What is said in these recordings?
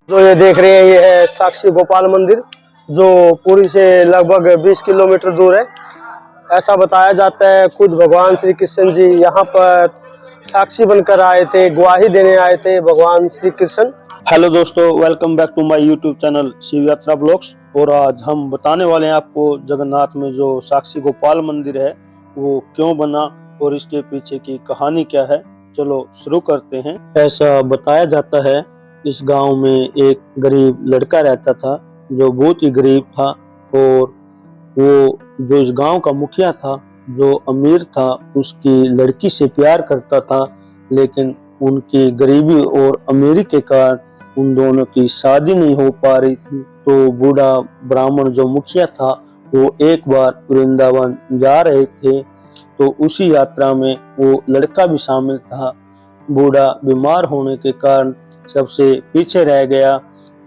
जो ये देख रहे हैं ये है साक्षी गोपाल मंदिर, जो पुरी से लगभग 20 किलोमीटर दूर है। ऐसा बताया जाता है खुद भगवान श्री कृष्ण जी यहाँ पर साक्षी बनकर आए थे, गवाही देने आए थे भगवान श्री कृष्ण। हेलो दोस्तों, welcome back to my YouTube channel Shiv Yatra blogs. और आज हम बताने वाले हैं आपको जगन्नाथ में जो साक्षी गोपाल मंदिर है वो क्यों बना और इसके पीछे की कहानी क्या है। चलो शुरू करते हैं। ऐसा बताया जाता है इस गांव में एक गरीब लड़का रहता था जो बहुत ही गरीब था, और वो जो इस गांव का मुखिया था जो अमीर था उसकी लड़की से प्यार करता था, लेकिन उनकी गरीबी और अमीरी के कारण उन दोनों की शादी नहीं हो पा रही थी। तो बूढ़ा ब्राह्मण जो मुखिया था वो एक बार वृंदावन जा रहे थे, तो उसी यात्रा में वो लड़का भी शामिल था। बूढ़ा बीमार होने के कारण सबसे पीछे रह गया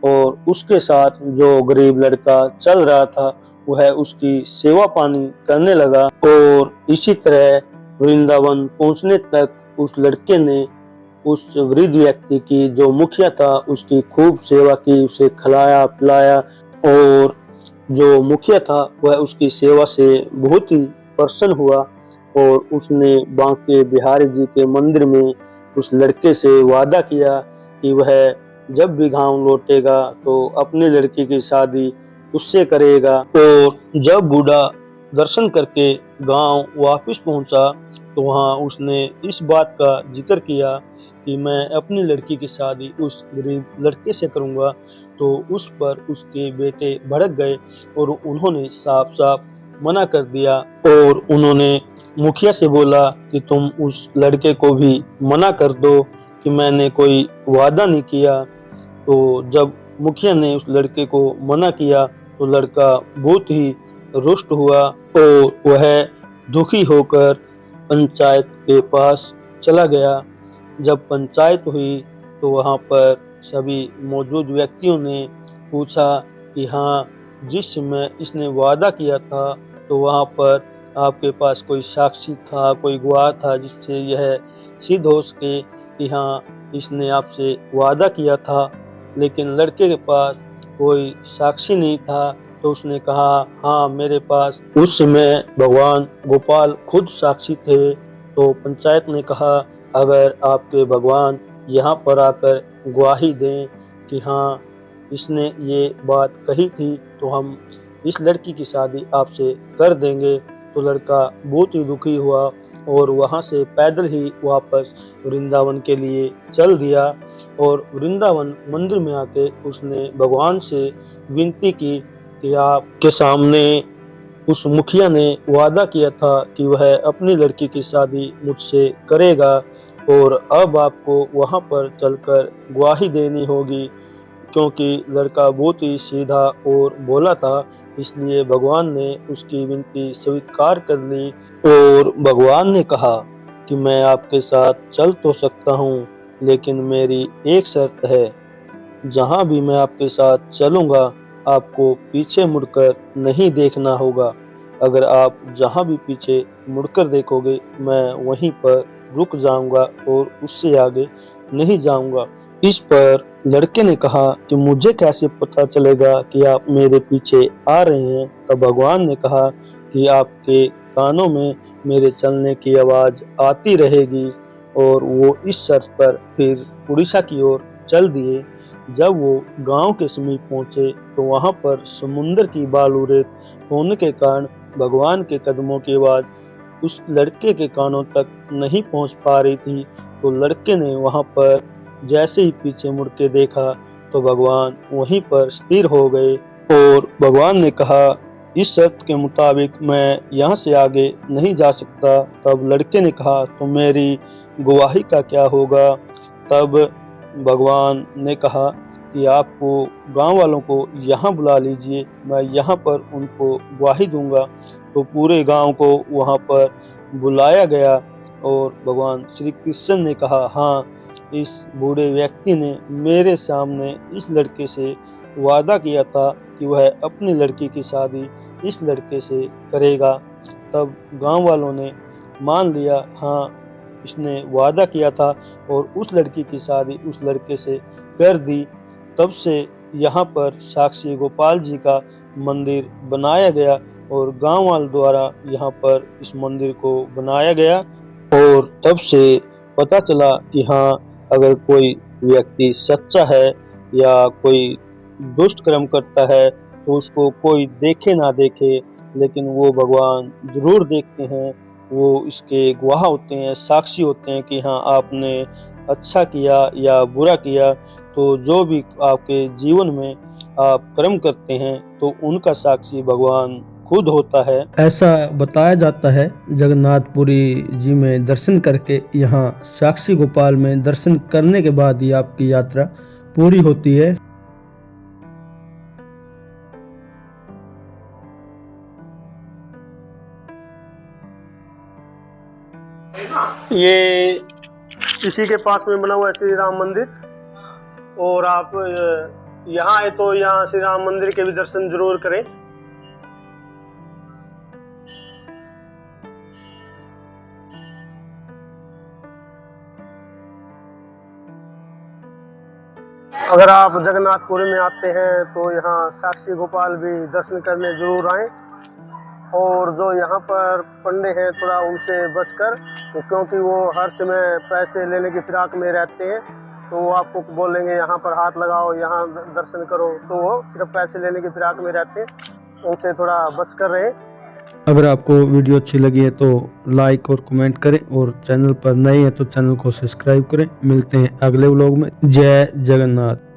और उसके साथ जो गरीब लड़का चल रहा था वह उसकी सेवा पानी करने लगा। और इसी तरह वृंदावन पहुंचने तक उस लड़के ने उस वृद्ध व्यक्ति की जो मुखिया था उसकी खूब सेवा की, उसे खिलाया पिलाया। और जो मुखिया था वह उसकी सेवा से बहुत ही प्रसन्न हुआ और उसने बांके बिहारी जी के मंदिर में उस लड़के से वादा किया कि वह जब भी गांव लौटेगा तो अपनी लड़की की शादी उससे करेगा। और जब बूढ़ा दर्शन करके गांव वापस पहुंचा तो वहां उसने इस बात का जिक्र किया कि मैं अपनी लड़की की शादी उस गरीब लड़के से करूंगा। तो उस पर उसके बेटे भड़क गए और उन्होंने साफ साफ मना कर दिया। और उन्होंने मुखिया से बोला कि तुम उस लड़के को भी मना कर दो कि मैंने कोई वादा नहीं किया। तो जब मुखिया ने उस लड़के को मना किया तो लड़का बहुत ही रुष्ट हुआ और वह दुखी होकर पंचायत के पास चला गया। जब पंचायत हुई तो वहां पर सभी मौजूद व्यक्तियों ने पूछा कि हाँ, जिस समय इसने वादा किया था तो वहां पर आपके पास कोई साक्षी था, कोई गवाह था जिससे यह सिद्ध हो सके कि हाँ इसने आपसे वादा किया था। लेकिन लड़के के पास कोई साक्षी नहीं था। तो उसने कहा हाँ, मेरे पास उस समय भगवान गोपाल खुद साक्षी थे। तो पंचायत ने कहा अगर आपके भगवान यहाँ पर आकर गवाही दें कि हाँ इसने ये बात कही थी तो हम इस लड़की की शादी आपसे कर देंगे। तो लड़का बहुत ही दुखी हुआ और वहाँ से पैदल ही वापस वृंदावन के लिए चल दिया। और वृंदावन मंदिर में आके उसने भगवान से विनती की कि आपके सामने उस मुखिया ने वादा किया था कि वह अपनी लड़की की शादी मुझसे करेगा और अब आपको वहां पर चलकर गवाही देनी होगी, क्योंकि लड़का बहुत ही सीधा और भोला था। इसलिए भगवान ने उसकी विनती स्वीकार कर ली और भगवान ने कहा कि मैं आपके साथ चल तो सकता हूँ, लेकिन मेरी एक शर्त है, जहाँ भी मैं आपके साथ चलूँगा आपको पीछे मुड़कर नहीं देखना होगा। अगर आप जहाँ भी पीछे मुड़कर देखोगे मैं वहीं पर रुक जाऊंगा और उससे आगे नहीं जाऊंगा। इस पर लड़के ने कहा कि मुझे कैसे पता चलेगा कि आप मेरे पीछे आ रहे हैं। तब भगवान ने कहा कि आपके कानों में मेरे चलने की आवाज़ आती रहेगी। और वो इस शर्त पर फिर उड़ीसा की ओर चल दिए। जब वो गांव के समीप पहुंचे तो वहां पर समुद्र की बालू रेत होने के कारण भगवान के कदमों की आवाज़ उस लड़के के कानों तक नहीं पहुंच पा रही थी। तो लड़के ने वहां पर जैसे ही पीछे मुड़ के देखा तो भगवान वहीं पर स्थिर हो गए और भगवान ने कहा इस शर्त के मुताबिक मैं यहाँ से आगे नहीं जा सकता। तब लड़के ने कहा तो मेरी गवाही का क्या होगा। तब भगवान ने कहा कि आपको गांव वालों को यहाँ बुला लीजिए, मैं यहाँ पर उनको गवाही दूंगा। तो पूरे गांव को वहाँ पर बुलाया गया और भगवान श्री कृष्ण ने कहा हाँ, इस बूढ़े व्यक्ति ने मेरे सामने इस लड़के से वादा किया था कि वह अपनी लड़की की शादी इस लड़के से करेगा। तब गांव वालों ने मान लिया हाँ, इसने वादा किया था और उस लड़की की शादी उस लड़के से कर दी। तब से यहाँ पर साक्षी गोपाल जी का मंदिर बनाया गया और गांव वालों द्वारा यहाँ पर इस मंदिर को बनाया गया। और तब से पता चला कि हाँ, अगर कोई व्यक्ति सच्चा है या कोई दुष्ट कर्म करता है तो उसको कोई देखे ना देखे, लेकिन वो भगवान जरूर देखते हैं। वो इसके गवाह होते हैं, साक्षी होते हैं कि हाँ, आपने अच्छा किया या बुरा किया। तो जो भी आपके जीवन में आप कर्म करते हैं तो उनका साक्षी भगवान खुद होता है। ऐसा बताया जाता है जगन्नाथपुरी जी में दर्शन करके, यहाँ साक्षी गोपाल में दर्शन करने के बाद ही आपकी यात्रा पूरी होती है। ये इसी के पास में बना हुआ है श्री राम मंदिर, और आप यहाँ आए तो यहाँ श्री राम मंदिर के भी दर्शन जरूर करें। अगर आप जगन्नाथपुरी में आते हैं तो यहाँ साक्षी गोपाल भी दर्शन करने जरूर आए। और जो यहाँ पर पंडे हैं थोड़ा उनसे बचकर, क्योंकि वो हर समय पैसे लेने की फिराक में रहते हैं, तो वो आपको बोलेंगे यहाँ पर हाथ लगाओ, यहाँ दर्शन करो, तो वो सिर्फ पैसे लेने की फिराक में रहते हैं, उनसे थोड़ा बचकर रहे। अगर आपको वीडियो अच्छी लगी है तो लाइक और कमेंट करें, और चैनल पर नए हैं तो चैनल को सब्सक्राइब करें। मिलते हैं अगले व्लॉग में। जय जगन्नाथ।